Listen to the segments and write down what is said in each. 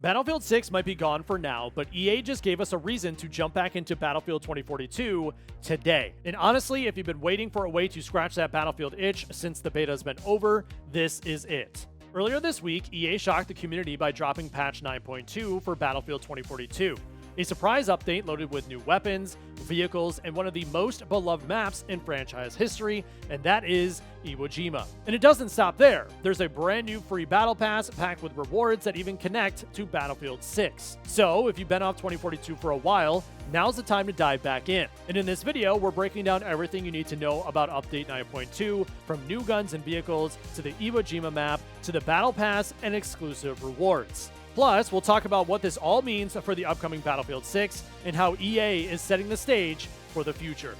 Battlefield 6 might be gone for now, but EA just gave us a reason to jump back into Battlefield 2042 today. And honestly, if you've been waiting for a way to scratch that Battlefield itch since the beta has been over, this is it. Earlier this week, EA shocked the community by dropping patch 9.2 for Battlefield 2042. A surprise update loaded with new weapons, vehicles, and one of the most beloved maps in franchise history, and that is Iwo Jima. And it doesn't stop there. There's a brand new free battle pass packed with rewards that even connect to Battlefield 6. So if you've been off 2042 for a while, now's the time to dive back in. And in this video, we're breaking down everything you need to know about Update 9.2, from new guns and vehicles, to the Iwo Jima map, to the battle pass, and exclusive rewards. Plus, we'll talk about what this all means for the upcoming Battlefield 6 and how EA is setting the stage for the future.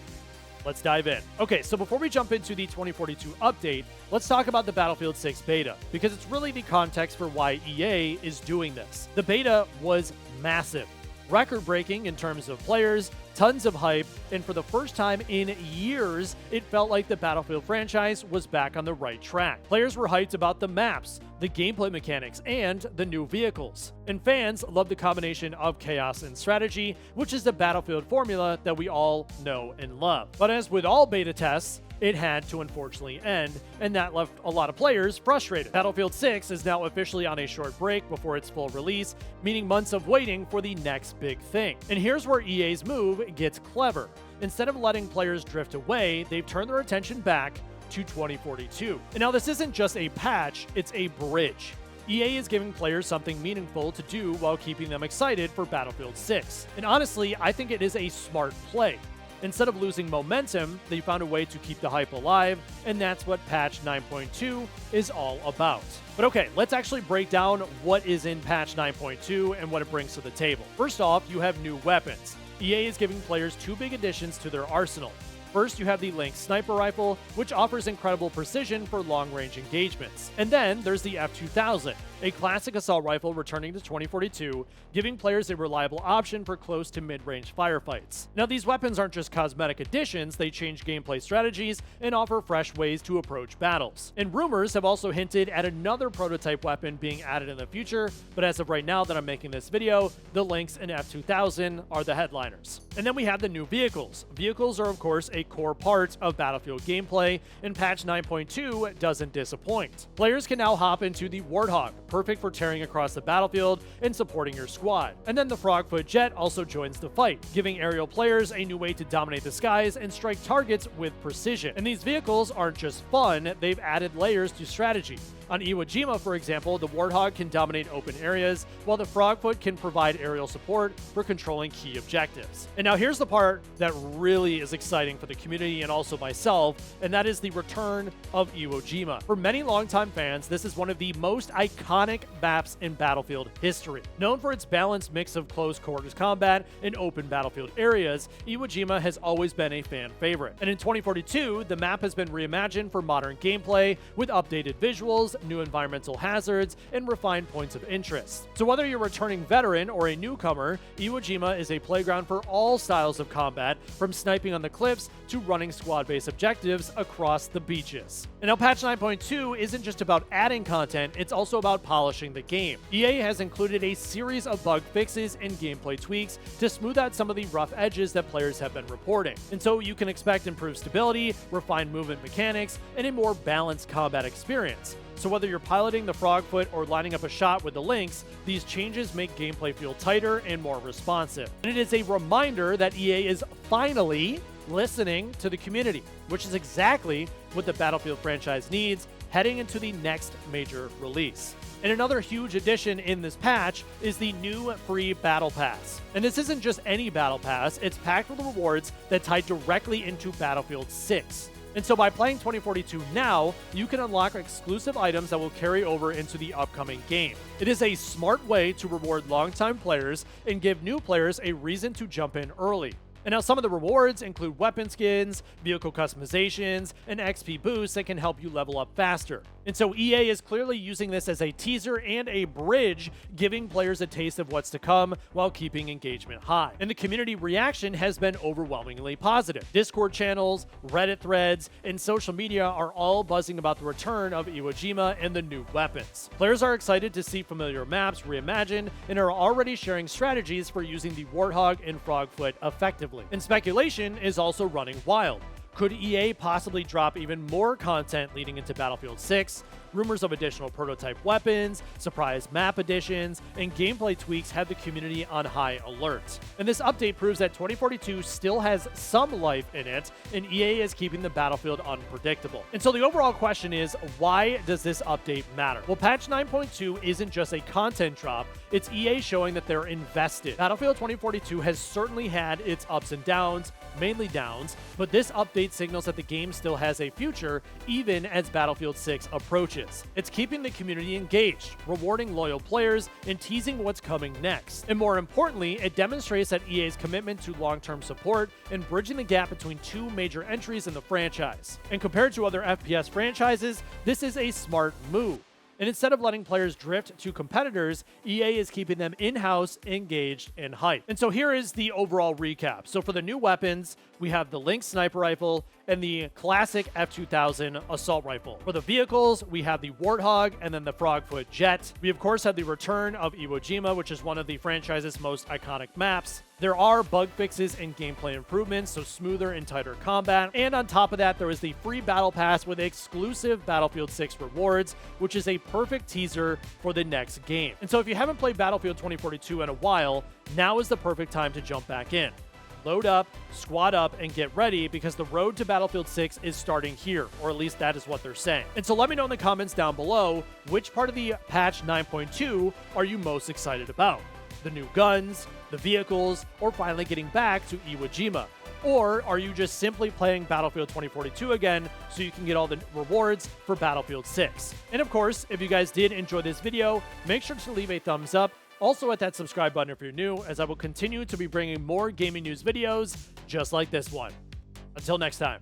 Let's dive in. Okay, so before we jump into the 2042 update, let's talk about the Battlefield 6 beta, because it's really the context for why EA is doing this. The beta was massive, record-breaking in terms of players, tons of hype, and for the first time in years, it felt like the Battlefield franchise was back on the right track. Players were hyped about the maps, the gameplay mechanics, and the new vehicles. And fans loved the combination of chaos and strategy, which is the Battlefield formula that we all know and love. But as with all beta tests, it had to unfortunately end, and that left a lot of players frustrated. Battlefield 6 is now officially on a short break before its full release, meaning months of waiting for the next big thing. And here's where EA's move gets clever. Instead of letting players drift away, they've turned their attention back to 2042. And now this isn't just a patch, it's a bridge. EA is giving players something meaningful to do while keeping them excited for Battlefield 6. And honestly, I think it is a smart play. Instead of losing momentum, they found a way to keep the hype alive, and that's what patch 9.2 is all about. But okay, let's actually break down what is in patch 9.2 and what it brings to the table. First off, you have new weapons. EA is giving players two big additions to their arsenal. First, you have the Lynx sniper rifle, which offers incredible precision for long-range engagements. And then there's the F2000, a classic assault rifle returning to 2042, giving players a reliable option for close to mid-range firefights. Now, these weapons aren't just cosmetic additions, they change gameplay strategies and offer fresh ways to approach battles. And rumors have also hinted at another prototype weapon being added in the future, but as of right now that I'm making this video, the Lynx and F2000 are the headliners. And then we have the new vehicles. Vehicles are, of course, a core part of Battlefield gameplay, and patch 9.2 doesn't disappoint. Players can now hop into the Warthog, perfect for tearing across the battlefield and supporting your squad. And then the Frogfoot jet also joins the fight, giving aerial players a new way to dominate the skies and strike targets with precision. And these vehicles aren't just fun, they've added layers to strategy. On Iwo Jima, for example, the Warthog can dominate open areas, while the Frogfoot can provide aerial support for controlling key objectives. And now here's the part that really is exciting for the community and also myself, and that is the return of Iwo Jima. For many longtime fans, this is one of the most iconic maps in Battlefield history. Known for its balanced mix of close quarters combat and open battlefield areas, Iwo Jima has always been a fan favorite. And in 2042, the map has been reimagined for modern gameplay with updated visuals, new environmental hazards, and refined points of interest. So whether you're a returning veteran or a newcomer, Iwo Jima is a playground for all styles of combat, from sniping on the cliffs to running squad-based objectives across the beaches. And now patch 9.2 isn't just about adding content, it's also about polishing the game. EA has included a series of bug fixes and gameplay tweaks to smooth out some of the rough edges that players have been reporting. And so you can expect improved stability, refined movement mechanics, and a more balanced combat experience. So whether you're piloting the Frogfoot or lining up a shot with the Lynx, these changes make gameplay feel tighter and more responsive. And it is a reminder that EA is finally listening to the community, which is exactly what the Battlefield franchise needs heading into the next major release. And another huge addition in this patch is the new free Battle Pass. And this isn't just any Battle Pass, it's packed with rewards that tie directly into Battlefield 6. And so by playing 2042 now, you can unlock exclusive items that will carry over into the upcoming game. It is a smart way to reward longtime players and give new players a reason to jump in early. And now some of the rewards include weapon skins, vehicle customizations, and XP boosts that can help you level up faster. And so EA is clearly using this as a teaser and a bridge, giving players a taste of what's to come while keeping engagement high. And the community reaction has been overwhelmingly positive. Discord channels, Reddit threads, and social media are all buzzing about the return of Iwo Jima and the new weapons. Players are excited to see familiar maps reimagined and are already sharing strategies for using the Warthog and Frogfoot effectively. And speculation is also running wild. Could EA possibly drop even more content leading into Battlefield 6? Rumors of additional prototype weapons, surprise map additions, and gameplay tweaks have the community on high alert. And this update proves that 2042 still has some life in it, and EA is keeping the Battlefield unpredictable. And so the overall question is, why does this update matter? Well, patch 9.2 isn't just a content drop, it's EA showing that they're invested. Battlefield 2042 has certainly had its ups and downs, mainly downs, but this update signals that the game still has a future, even as Battlefield 6 approaches. It's keeping the community engaged, rewarding loyal players, and teasing what's coming next. And more importantly, it demonstrates that EA's commitment to long-term support and bridging the gap between two major entries in the franchise. And compared to other FPS franchises, this is a smart move. And instead of letting players drift to competitors, EA is keeping them in-house, engaged, and hyped. And so here is the overall recap. So for the new weapons, we have the Lynx sniper rifle and the classic F2000 assault rifle. For the vehicles, we have the Warthog and then the Frogfoot jet. We of course have the return of Iwo Jima, which is one of the franchise's most iconic maps. There are bug fixes and gameplay improvements, so smoother and tighter combat. And on top of that, there is the free battle pass with exclusive Battlefield 6 rewards, which is a perfect teaser for the next game. And so if you haven't played Battlefield 2042 in a while, now is the perfect time to jump back in. Load up, squad up, and get ready because the road to Battlefield 6 is starting here, or at least that is what they're saying. And so let me know in the comments down below, which part of the patch 9.2 are you most excited about? The new guns, the vehicles, or finally getting back to Iwo Jima? Or are you just simply playing Battlefield 2042 again so you can get all the rewards for Battlefield 6? And of course, if you guys did enjoy this video, make sure to leave a thumbs up. Also hit that subscribe button if you're new, as I will continue to be bringing more gaming news videos just like this one. Until next time.